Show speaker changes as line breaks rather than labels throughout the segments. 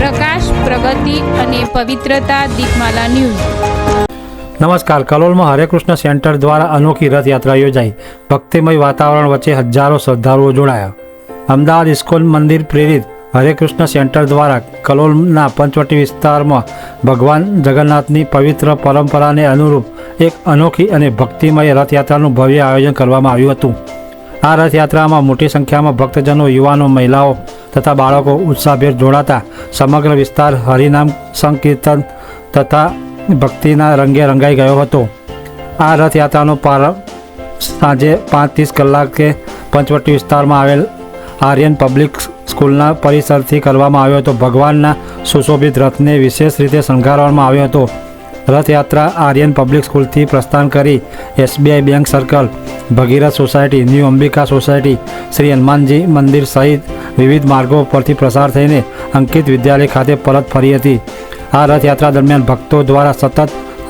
પ્રકાશ, પ્રગતિ અને પવિત્રતા દીપમાલા ન્યૂઝ।
નમસ્કાર। કલોલમાં હરે કૃષ્ણ સેન્ટર દ્વારા અનોખી રથયાત્રા યોજાઈ। ભક્તિમય વાતાવરણ વચ્ચે હજારો શ્રદ્ધાળુઓ જોડાયા। અમદાવાદ ઇસ્કોન મંદિર પ્રેરિત હરે કૃષ્ણ સેન્ટર દ્વારા કલોલના પંચવટી વિસ્તારમાં ભગવાન જગન્નાથની પવિત્ર પરંપરાને અનુરૂપ એક અનોખી અને ભક્તિમય રથયાત્રાનું ભવ્ય આયોજન કરવામાં આવ્યું હતું। આ રથયાત્રામાં મોટી સંખ્યામાં ભક્તજનો, યુવાનો, મહિલાઓ તથા બાળકો ઉત્સાહભેર જોડાતા સમગ્ર વિસ્તાર હરિનામ સંકીર્તન તથા ભક્તિના રંગે રંગાઈ ગયો હતો। આ રથયાત્રાનો પ્રારંભ સાંજે 5:30 કલાકે પંચવટી વિસ્તારમાં આવેલ આર્યન પબ્લિક સ્કૂલના પરિસરથી કરવામાં આવ્યો હતો। ભગવાનના સુશોભિત રથને વિશેષ રીતે શણગારવામાં આવ્યો હતો। રથયાત્રા આર્યન પબ્લિક સ્કૂલથી પ્રસ્થાન કરી SBI bank circle, Bhagirath society, new Ambika society, Shri Hanumanji મંદિર સહિત વિવિધ માર્ગો પરથી પ્રસાર થઈને અંકિત વિદ્યાલય ખાતે પરત ફરી હતી। આ રથયાત્રા દરમિયાન ભક્તો દ્વારા સતત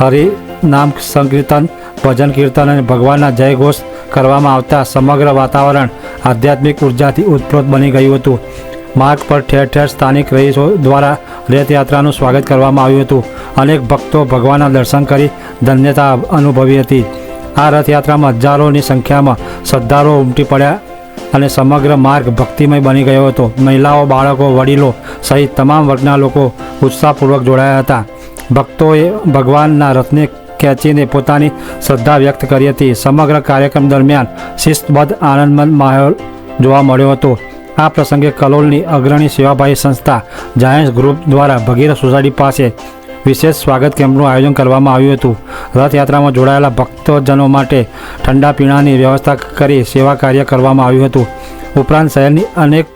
હરિનામ સંકીર્તન, ભજન કીર્તન અને ભગવાનના જયઘોષ કરવામાં આવતા સમગ્ર વાતાવરણ આધ્યાત્મિક ઉર્જાથી ઉત્પ્રોત બની ગયું હતું। માર્ગ પર ઠેર ઠેર સ્થાનિક રહીશો દ્વારા રથયાત્રાનું સ્વાગત કરવામાં આવ્યું હતું। અનેક ભક્તો ભગવાનના દર્શન કરી ધન્યતા અનુભવી હતી। આ રથયાત્રામાં હજારોની સંખ્યામાં શ્રદ્ધાળુઓ ઉમટી પડ્યા અને સમગ્ર માર્ગ ભક્તિમય બની ગયો હતો। મહિલાઓ, બાળકો, વડીલો સહિત તમામ વર્ગના લોકો ઉત્સાહપૂર્વક જોડાયા હતા। ભક્તોએ ભગવાનના રથને ખેંચીને પોતાની શ્રદ્ધા વ્યક્ત કરી હતી। સમગ્ર કાર્યક્રમ દરમિયાન શિસ્તબદ્ધ આનંદમંદ માહોલ જોવા મળ્યો હતો। આ પ્રસંગે કલોલની અગ્રણી સેવાભાવી સંસ્થા જાયન્ટ્સ ગ્રુપ દ્વારા ભગીરથ સોસાયટી પાસે વિશેષ સ્વાગત કેમ્પનું આયોજન કરવામાં આવ્યું હતું। રથયાત્રામાં જોડાયેલા ભક્તજનો માટે ઠંડા પીણાની વ્યવસ્થા કરી સેવા કાર્ય કરવામાં આવ્યું હતું। ઉપરાંત શહેરની અનેક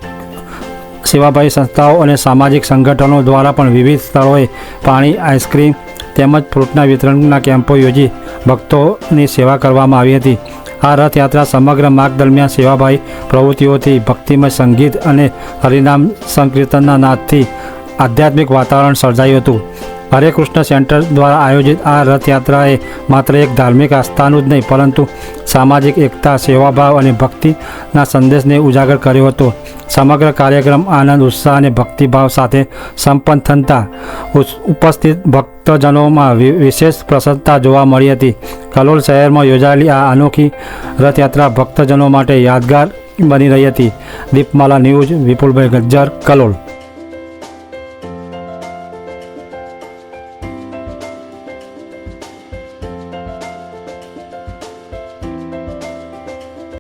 સેવાભાવી સંસ્થાઓ અને સામાજિક સંગઠનો દ્વારા પણ વિવિધ સ્થળોએ પાણી, આઈસ્ક્રીમ તેમજ ફ્રૂટના વિતરણના કેમ્પો યોજી ભક્તોની સેવા કરવામાં આવી હતી। આ રથયાત્રા સમગ્ર માર્ગ દરમિયાન સેવાભાવી પ્રવૃત્તિઓથી, ભક્તિમય સંગીત અને હરિનામ સંકીર્તનના નાદથી આધ્યાત્મિક વાતાવરણ સર્જાયું હતું। હરે કૃષ્ણ સેન્ટર દ્વારા આયોજિત આ રથયાત્રાએ માત્ર એક ધાર્મિક આસ્થાનું જ નહીં પરંતુ સામાજિક એકતા, સેવાભાવ અને ભક્તિના સંદેશને ઉજાગર કર્યો હતો। સમગ્ર કાર્યક્રમ આનંદ, ઉત્સાહ અને ભક્તિભાવ સાથે સંપન્ન થતા ઉપસ્થિત ભક્તજનોમાં વિશેષ પ્રસન્નતા જોવા મળી હતી। કલોલ શહેરમાં યોજાયેલી આ અનોખી રથયાત્રા ભક્તજનો માટે યાદગાર બની રહી હતી। દીપમાલા ન્યૂઝ, વિપુલભાઈ ગજ્જર, કલોલ।